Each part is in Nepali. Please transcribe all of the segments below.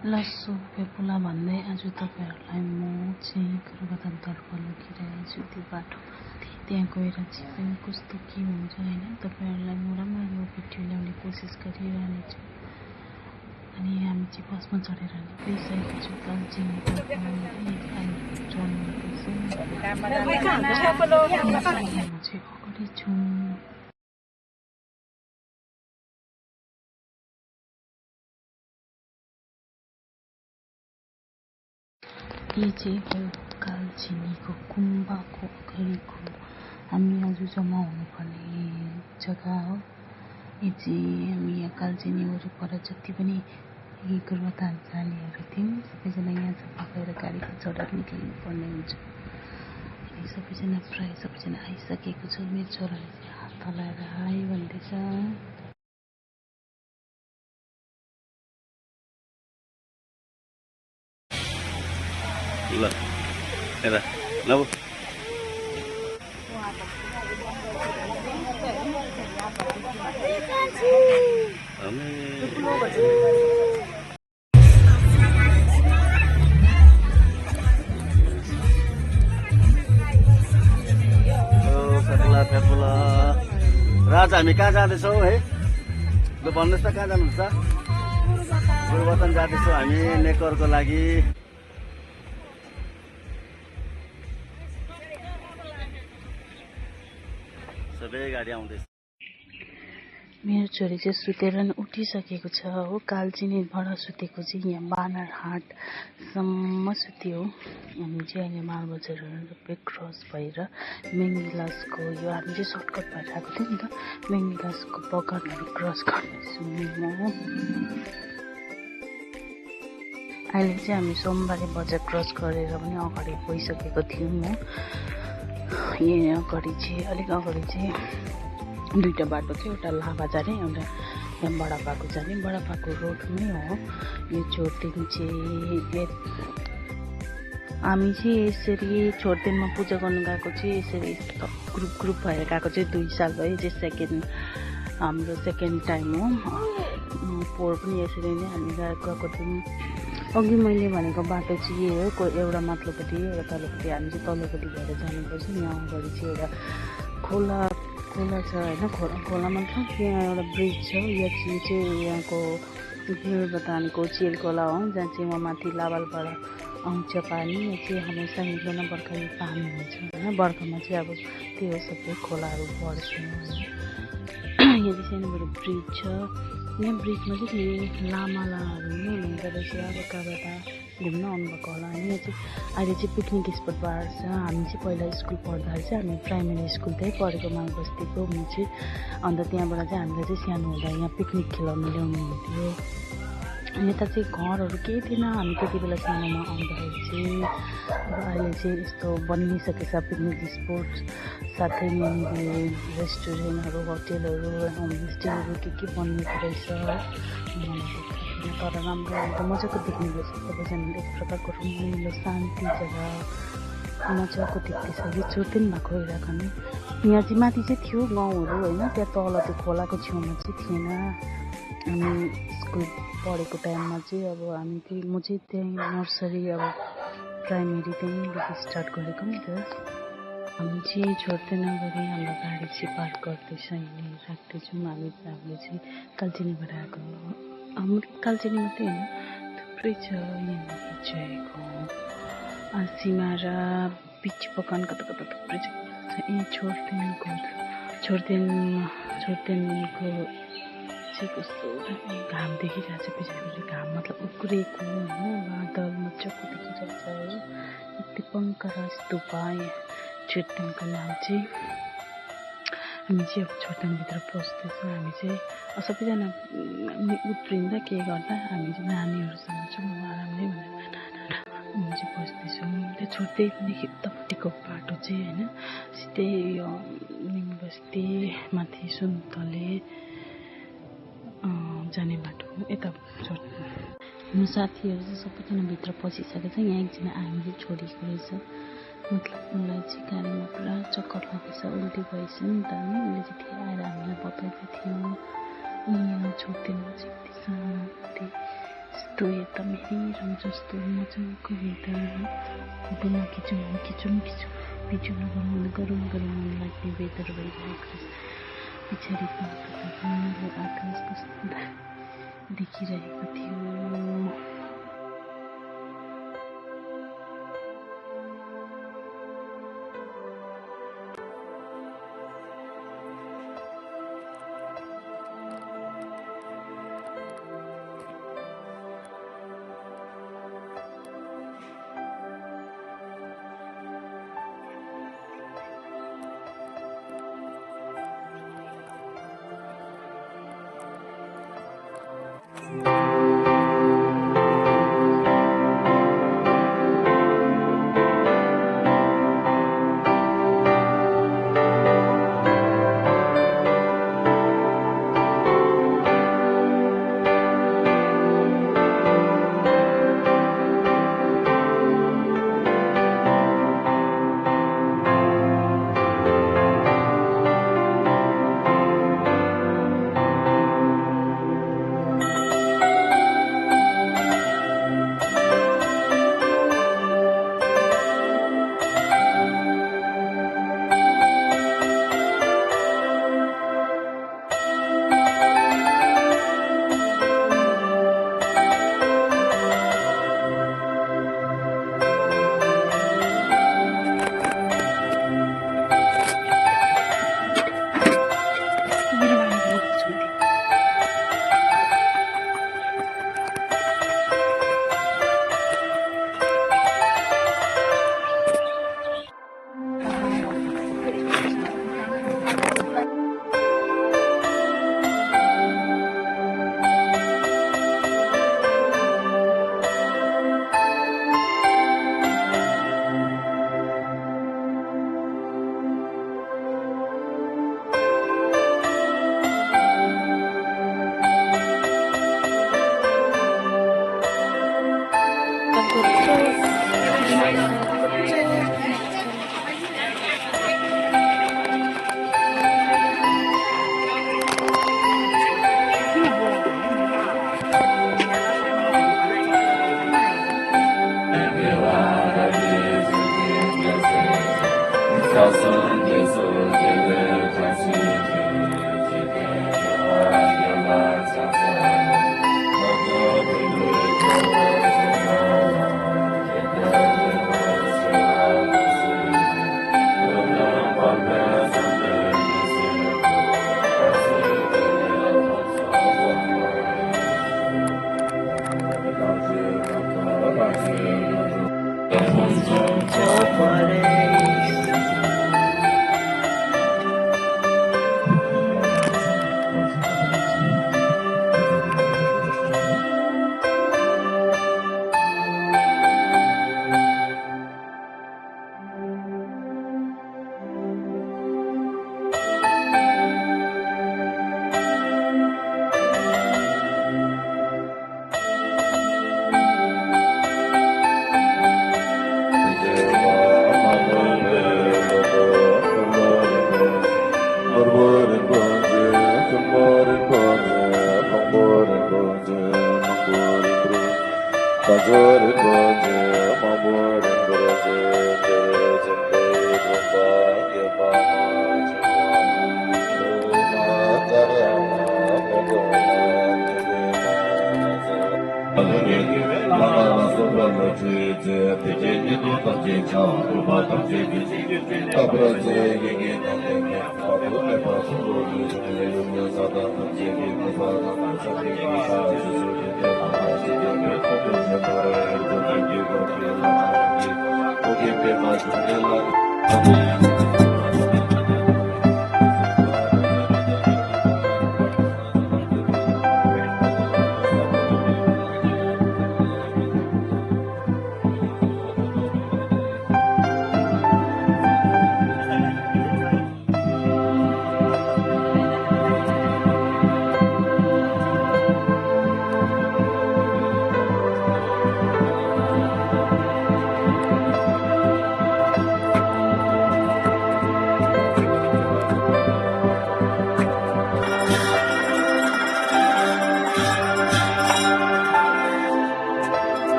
लस्सो पेपुला भन्दै आज तपाईहरुलाई म चाहिँ गोरुबथान तर्फ लगिरहेको छु। त्यो बाटोमा त्यहाँ गएर चाहिँ पनि कस्तो के हुन्छ हैन, तपाईहरुलाई म राम्रो भिडियो ल्याउने कोसिस गरिरहेछु। अनि हामी चाहिँ बसमा चढेर निक्लिसकेको छु कालचिनीतर्फ। अगाडि छु। यो चाहिँ हो कालचिनीको गुम्बाको अगाडिको हामी आज जम्मा हुनुपर्ने जग्गा हो। यो चाहिँ हामी यहाँ कालचिनी वरिपरि जति पनि गोरुबथान जानेहरू थियौँ सबैजना यहाँ जम्मा भएर गाडीमा चढेर निक्लिनु पर्ने हुन्छ। अनि सबैजना आइसकेको छ। मेरो छोराले चाहिँ हात हल्लाएर हाई भन्दैछ। ल हेर ल राज हामी कहाँ जाँदैछौँ है? ल भन्नुहोस् त कहाँ जानुहुन्छ? गोरुबथान जाँदैछौँ हामी नेकरको लागि। सबै गाडी आउँदैछ। मेरो छोरी चाहिँ सुतेर उठिसकेको छ हो। कालचिनीबाट सुतेको चाहिँ यहाँ बानरहाटसम्म सुत्यो। हामी चाहिँ अहिले मालबजार सबै क्रस भएर मेङगिलासको यो हामी चाहिँ सर्टकट भएर आएको थियो नि त, मेङगिलासको बगानहरू क्रस गर्दैछु म। अहिले चाहिँ हामी सोमबारे बजार क्रस गरेर पनि अगाडि गइसकेको थियौँ हो। यहाँ अगाडि चाहिँ अलिक अगाडि चाहिँ दुईटा बाटो थियो, एउटा लाभा जाने एउटा यहाँ बडापाको जाने। बडापाको रोडमै हो यो छोरतेन चाहिँ। हामी चाहिँ यसरी छोरतेनमा पूजा गर्नु गएको चाहिँ यसरी ग्रुप भएर गएको चाहिँ 2 साल भयो। चाहिँ हाम्रो सेकेन्ड टाइम हो। पोहोर पनि यसरी नै हामी गएको थियौँ। अघि मैले भनेको बाटो चाहिँ यो हो, एउटा माथिल्लोपट्टि एउटा तल्लोपट्टि। हामी चाहिँ तल्लोपट्टि भएर जानुपर्छ। यहाँ अगाडि चाहिँ एउटा खोला छ होइन, खोला मतलब यहाँ एउटा ब्रिज छ। यो चाहिँ यहाँको गोरुबथानको चेल खोला हो, जहाँ चाहिँ वहाँ माथि लावालबाट आउँछ पानी। यो चाहिँ हमेसा हिउँदो न बर्खा पानी हुन्छ होइन। बर्खामा चाहिँ अब त्यो सबै खोलाहरू बढ्छ होइन। यहाँ चाहिँ सानोबडे ब्रिज छ। यहाँ ब्रिजमा चाहिँ लामालाहरू नै हुनुहुँदो रहेछ। अब कहाँबाट घुम्न आउनुभएको होला होइन। यहाँ चाहिँ अहिले चाहिँ पिकनिक स्पट भएर छ। हामी चाहिँ पहिला स्कुल पढ्दाखेरि चाहिँ हामी प्राइमेरी स्कुल त्यही पढेको मालबस्तीको म चाहिँ। अन्त त्यहाँबाट चाहिँ हामीलाई चाहिँ सानो हुँदा यहाँ पिकनिक खेलाउनु ल्याउनु हुन्थ्यो। यता चाहिँ घरहरू केही थिएन हामी त्यति बेला सानोमा आउँदाखेरि चाहिँ। अब अहिले चाहिँ यस्तो बनिसकेको छ पिकनिक स्पट, साथै यहाँनिर रेस्टुरेन्टहरू, होटेलहरू, होमस्टेहरू के बनिएको रहेछ। तर राम्रो हुन्छ, मजाको देख्ने रहेछ। सबैजना एक प्रकारको रमाइलो शान्ति जग्गा मजाको देख्दैछ। यो छोरतेन भएको इलाकामा यहाँ चाहिँ माथि चाहिँ थियो गाउँहरू होइन। त्यहाँ तल त्यो खोलाको छेउमा चाहिँ थिएन। हामी स्कुल पढेको टाइममा चाहिँ अब हामी चाहिँ म चाहिँ त्यहीँ नर्सरी अब प्राइमेरी त्यहीँदेखि स्टार्ट गरेको नि त। हामी चाहिँ छोरतेन गरी हाम्रो गाडी चाहिँ पार्क गर्दैछ, यहीँ राख्दैछौँ। हामीले चाहिँ कालचिनीबाट आएको। हाम्रो कालचिनी मात्रै होइन थुप्रै छ यहाँनिर चाहिएको। सिमारा पिच बगान कता थुप्रै जग्गा छ। यहीँ छोरतेनको चाहिँ कस्तो घाम देखिरहेको छ पछाडि। घाम मतलब उक्रेको होइन, बादल मजाको देखिरहेको छ है। दिपङ्कर स्तूपा छोरतेनको नाम चाहिँ। हामी चाहिँ अब छोरतेनभित्र पस्दैछौँ। हामी चाहिँ सबैजना उत्रिँदा के गर्दा हामी चाहिँ नानीहरूसँग चाहिँ आरामले हामी चाहिँ पस्दैछौँ। त्यो छोरतेनदेखि उतापट्टिको बाटो चाहिँ होइन सिधै यो निमबस्ती माथि सुन्तले जाने बाटो यता छोड्नु। साथीहरू चाहिँ सबैजना भित्र पसिसकेको छ। यहाँ एकजना हामीले छोडेको रहेछ, मतलब उसलाई चाहिँ गाडीमा पुरा चक्कर लागेछ, उल्टी भएछ नि त होइन। उसले चाहिँ त्यहाँ आएर हामीलाई बताउँदै थियो। यहाँ छोरतेनमा चाहिँ यति शान्ति, यस्तो यस्तो एकदम हेरिरहँ जस्तो मजाको वेदर फोटो नखिचौँ भिडियो गरौँ लाग्ने वेदर भइरहेको पछाडि आकाश कस्तो देखिरहेको थियो।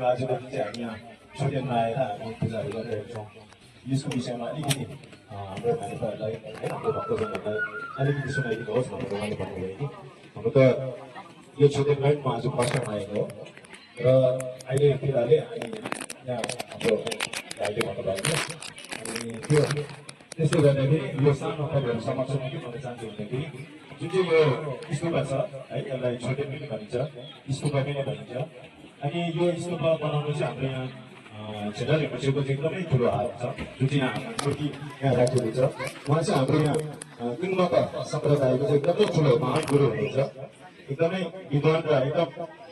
आजको जुन चाहिँ हामी यहाँ छोडेरमा आएर हामी पूजाहरू गरिरहेका छौँ यसको विषयमा अलिकति हाम्रो मानिसहरूलाई हाम्रो भक्तजनहरूलाई अलिकति सुनाइदिनुहोस् भनेर उहाँले भन्नुभयो कि हाम्रो त यो छोडेमा म आज फर्स्ट टाइम आएको हो र अहिले फिलहालै हामी यहाँ हाम्रो भाइले भन्नुभएको थियो अनि त्यो त्यसले गर्दाखेरि यो सानो तपाईँहरू समक्ष के भन्न चाहन्छु भन्दाखेरि जुन चाहिँ यो स्तूपा छ है यसलाई छोटे पनि भनिन्छ स्तूपा पनि भनिन्छ अनि यो स्तूपा बनाउनु चाहिँ हाम्रो यहाँ क्षेत्रले बसेको चाहिँ एकदमै ठुलो हात छ जुन चाहिँ यहाँ मूर्ति यहाँ राखिएको छ उहाँ चाहिँ हाम्रो यहाँ किङ्मका सम्प्रदायको चाहिँ एकदमै ठुलो महान गुरु हुनुहुन्छ एकदमै विद्वान र एकदम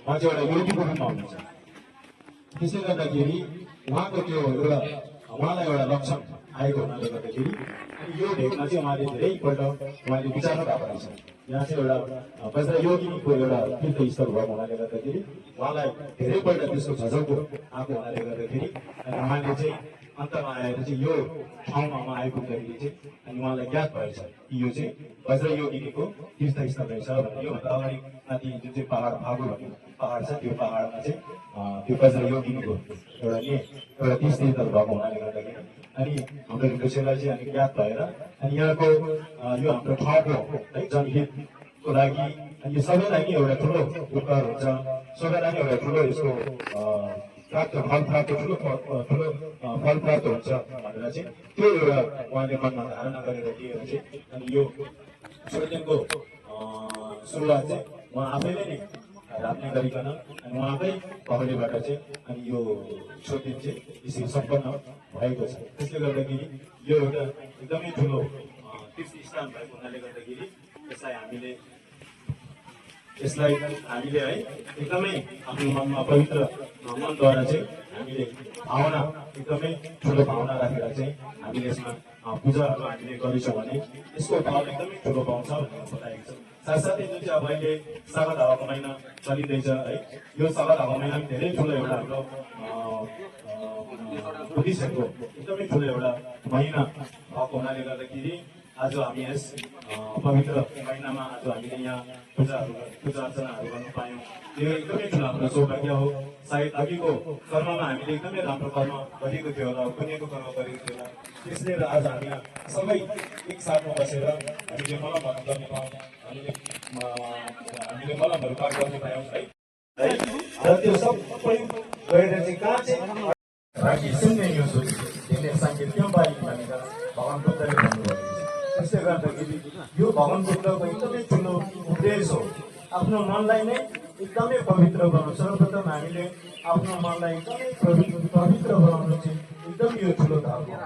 उहाँ चाहिँ एउटा योगीको रूपमा हुनुहुन्छ त्यसले गर्दाखेरि उहाँको त्यो एउटा उहाँलाई एउटा लक्षण आएको हुनाले गर्दाखेरि अनि यो भेगमा चाहिँ उहाँले धेरैपल्ट उहाँले विचार्नु भएको रहेछ यहाँ चाहिँ एउटा वज्र योगिनीको एउटा तीर्थस्थल भएको हुनाले गर्दाखेरि उहाँलाई धेरैपल्ट त्यसको झझल्को आएको हुनाले गर्दाखेरि अनि उहाँले चाहिँ अन्तमा आएर चाहिँ यो ठाउँमा उहाँ आइपुग्दाखेरि चाहिँ अनि उहाँलाई ज्ञात भएछ कि यो चाहिँ वज्र योगिनीको तीर्थस्थल रहेछ भनेर योभन्दा अगाडि माथि जुन चाहिँ पहाड फागु भन्ने पहाड छ त्यो पहाडमा चाहिँ त्यो वज्र योगिनीको एउटा तीर्थस्थल भएको हुनाले गर्दाखेरि अनि हाम्रो विषयलाई चाहिँ अनि ज्ञात भएर अनि यहाँको यो हाम्रो ठाउँको है जनहितको लागि अनि यो सबैलाई नै एउटा ठुलो उपकार हुन्छ सबैलाई नै एउटा ठुलो यसको प्राप्त फल प्राप्त ठुलो फल प्राप्त हुन्छ भनेर चाहिँ त्यो एउटा उहाँले मनमा धारणा गरेर दिएर चाहिँ अनि यो छोडेको सुरुवात चाहिँ उहाँ आफैले नै राख्ने गरिकन अनि उहाँकै पहलबाट चाहिँ अनि यो छोडिन चाहिँ यसरी सम्पन्न भएको छ त्यसले गर्दाखेरि यो एउटा एकदमै ठुलो तीर्थ स्थान भएको हुनाले गर्दाखेरि यसलाई हामीले यसलाई हामीले है एकदमै आफ्नो मनमा पवित्र मनद्वारा चाहिँ हामीले भावना एकदमै ठुलो भावना राखेर चाहिँ हामीले यसमा पूजाहरू हामीले गरेछौँ भने यसको फल एकदमै ठुलो पाउँछ भनेर बताएको छ। साथसाथै जुन चाहिँ अब अहिले सागा धावाको महिना चलिँदैछ है, यो सागा धावा महिना पनि धेरै ठुलो एउटा हाम्रो बुद्धिस्टहरूको एकदमै ठुलो एउटा महिना भएको हुनाले गर्दाखेरि आज हामी यस पवित्र महिनामा आज हामीले यहाँ पूजा अर्चनाहरू गर्न पायौँ। यो एकदमै ठुलो हाम्रो सौभाग्य हो। सायद अघिको कर्ममा हामीले एकदमै राम्रो कर्म गरेको थियो होला, पुण्यको कर्म गरेको थियो होला, त्यसले आज हामी सबै एकसाथमा बसेर हामीले मलमहरू गर्ने पायौँ, हामीले मलमहरू पाठ गर्ने पायौँ है। र त्यो सबै गएर चाहिँ कहाँ चाहिँ राखी सुन्ने यो सोच यसले सङ्गीत क्यों पाइ भनेर भगवान् बुद्धले भन्नुभएको छ। त्यसले गर्दाखेरि यो भगवान् बुद्धको एकदमै ठुलो उपदेश हो। आफ्नो मनलाई नै एकदमै पवित्र बनाउनु, सर्वप्रथम हामीले आफ्नो मनलाई एकदमै पवित्र बनाउनु चाहिँ एकदम यो ठुलो धर्म हो।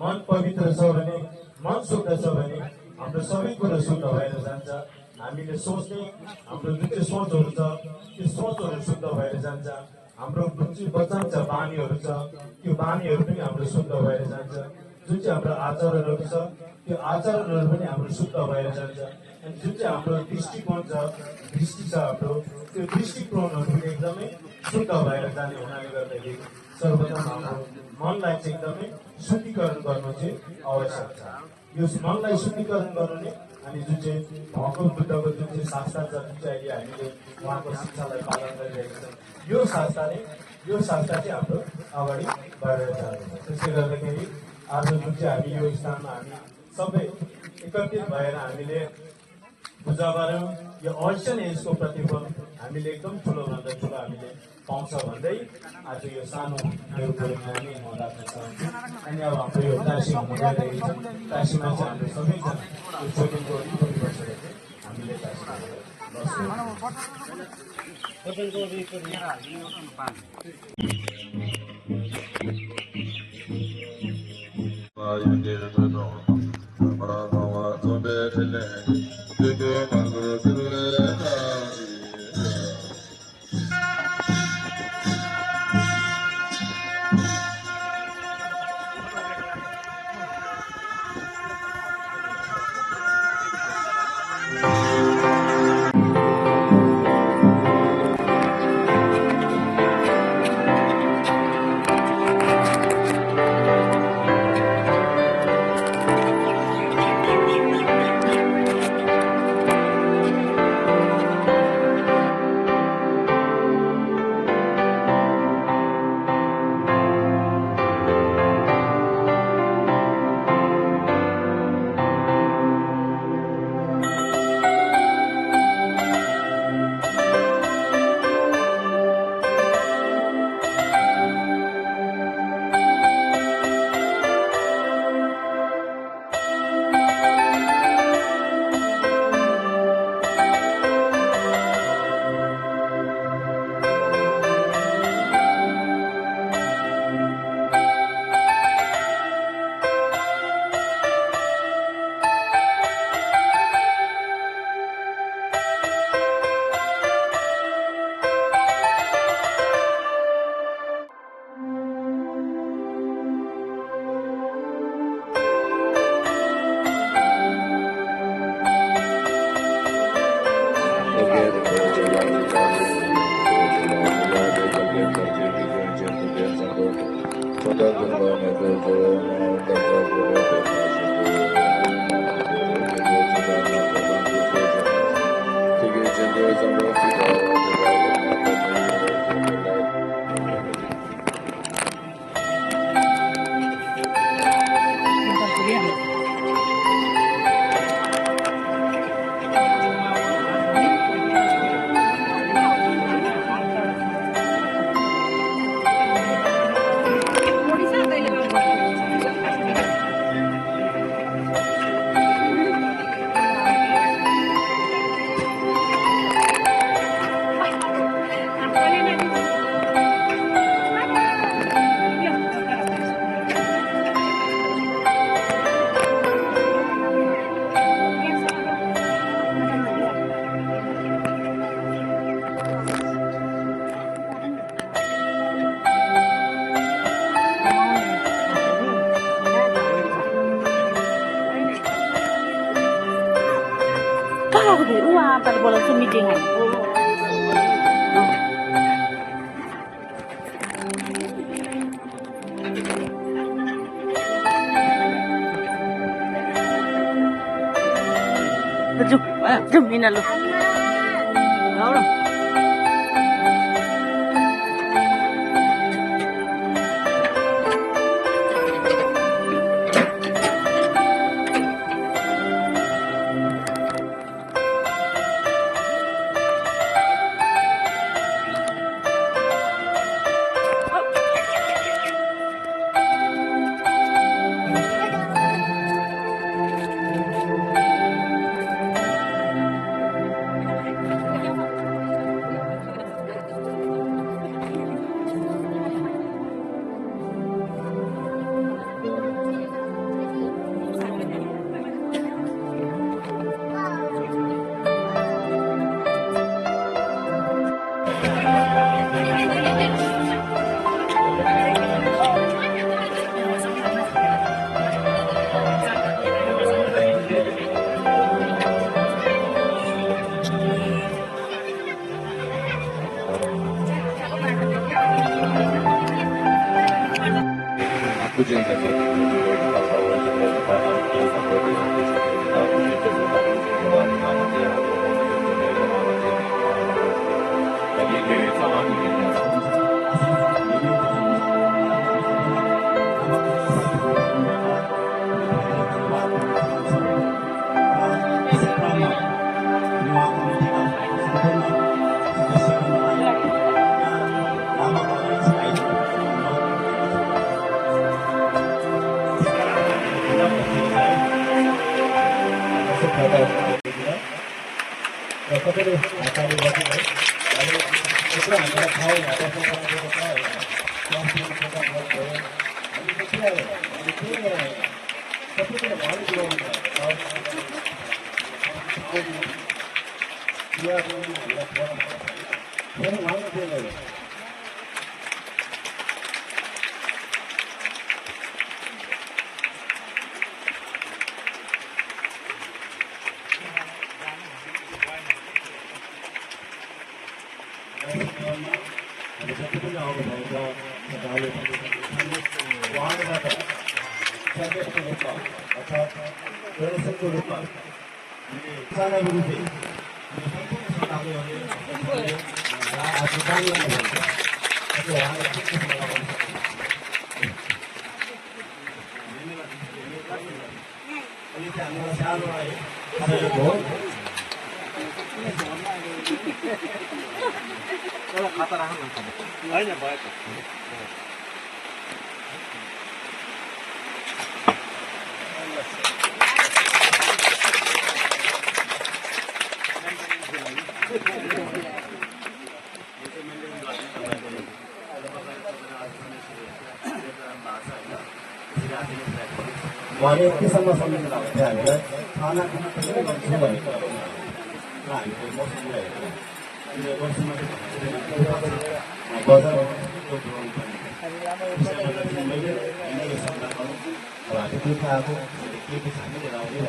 मन पवित्र छ भने, मन शुद्ध छ भने हाम्रो सबै कुरो शुद्ध भएर जान्छ। हामीले सोच्ने हाम्रो जुन चाहिँ सोचहरू छ त्यो सोचहरू शुद्ध भएर जान्छ। हाम्रो जुन चाहिँ वचन छ, बानीहरू छ, त्यो बानीहरू पनि हाम्रो शुद्ध भएर जान्छ। जुन चाहिँ हाम्रो आचरणहरू छ त्यो आचरणहरू पनि हाम्रो शुद्ध भएर जान्छ। अनि जुन चाहिँ हाम्रो दृष्टिकोण छ, दृष्टि छ हाम्रो, त्यो दृष्टिकोणहरू पनि एकदमै शुद्ध भएर जाने हुनाले गर्दाखेरि सर्वप्रथम हाम्रो मनलाई चाहिँ एकदमै शुद्धिकरण गर्नु चाहिँ आवश्यक छ। यो मनलाई शुद्धिकरण गर्नु अनि जुन चाहिँ भगवान् बुद्धको जुन चाहिँ शास्त्र छ, जुन चाहिँ अहिले हामीले उहाँको शिक्षालाई पालन गरिरहेका छौँ, यो शास्त्र चाहिँ हाम्रो अगाडि बढेर जाँदैछ। त्यसले गर्दाखेरि आज जुन चाहिँ हामी यो स्थानमा हामी सबै एकत्रित भएर हामीले पूजा गऱ्यौँ, यो अवश्य नै यसको प्रतिफल हामीले एकदम ठुलोभन्दा ठुलो हामीले पाउँछ भन्दै आज यो सानो मेरो कुरोमा हामी म राख्न चाहन्छु। अनि अब हाम्रो यो काशी हुन गइरहेको छ, काशीमा चाहिँ हाम्रो सबैजना यो जोडिनको वरिपरि बसेर चाहिँ हामीले काशीमा गएको थिएँ उहाँ आपाले बोलाउँछ मिटिङ जाउँ मिना लु उहाँले यतिसम्म सम्झिनु भएको थियो हामीलाई खाना खाना पनि गर्छु भनेको हामीले मौसममा बजारमा हामी दुःख आएको के के खाने लिएर आउने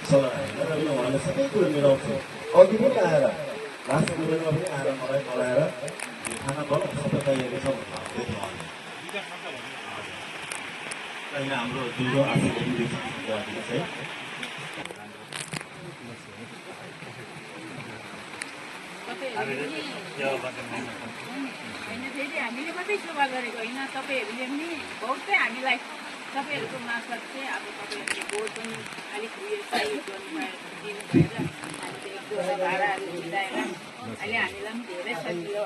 सल्लाह र उहाँले सबै कुरो मिलाउँछु अघि पनि आएर लास्ट कुरोमा पनि आएर मलाई बोलाएर खाना बनाउनु सबै तयारी छ भन्नु यहाँ हाम्रो दुईवटा आर्थिक है होइन फेरि हामीले मात्रै सेवा गरेको होइन तपाईँहरूले पनि बहुतै हामीलाई तपाईँहरूको मार्फत चाहिँ अब तपाईँहरूले भोट पनि अलिक उयो सहयोग दिनुभएर हामीले एक दुईवटा भाडाहरू मिलाएर अहिले हामीलाई पनि धेरै सजिलो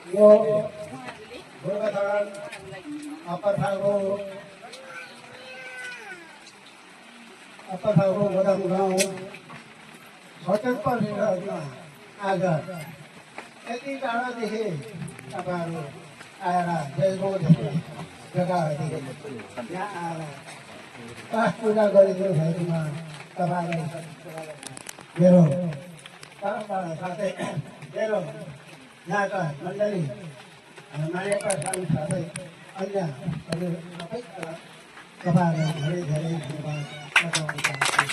यो गोरुबथान अप्परथाको गोदाम गाउँ सचेतमा आज यति टाढादेखि तपाईँहरू आएर देशगाउँ जग्गाहरूदेखि यहाँ आएर पाठ पूजा गरिदिनु भएकोमा तपाईँलाई मेरो साथै मेरो यहाँका मण्डली मान्यता साथै अन्यहरू सबैका तपाईँहरूलाई धेरै धेरै धन्यवाद बताउन चाहन्छु।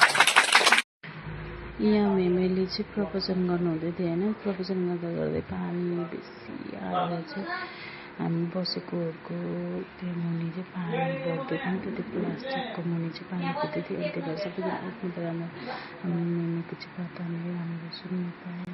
यहाँ मेमेले चाहिँ प्रवचन गर्नुहुँदै थियो होइन, प्रवचन गर्दा गर्दै पानी बेसी आएर चाहिँ हामी बसेकोहरूको त्यो मुनि चाहिँ पानी बढ्दै थियो नि त, त्यो प्लास्टिकको मुनि चाहिँ पानी पुग्दै थियो। अनि त्यही भएर सबैजना उठ्नु त राम्रो, हामी मेमेको चाहिँ बात हामीले राम्रो सुन्नु पायौँ।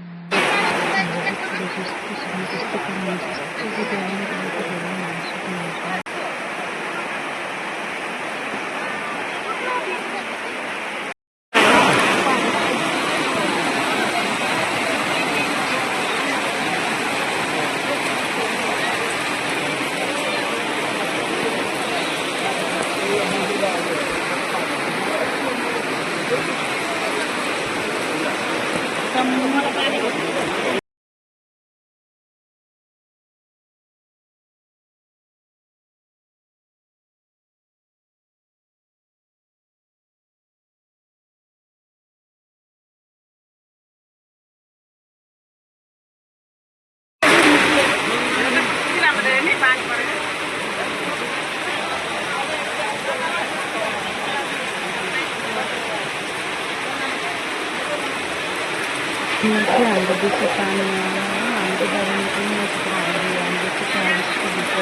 हाम्रो बेसी पानी आएर हाम्रो बारेमा पनि हाम्रो चाहिँ चालिसको भित्र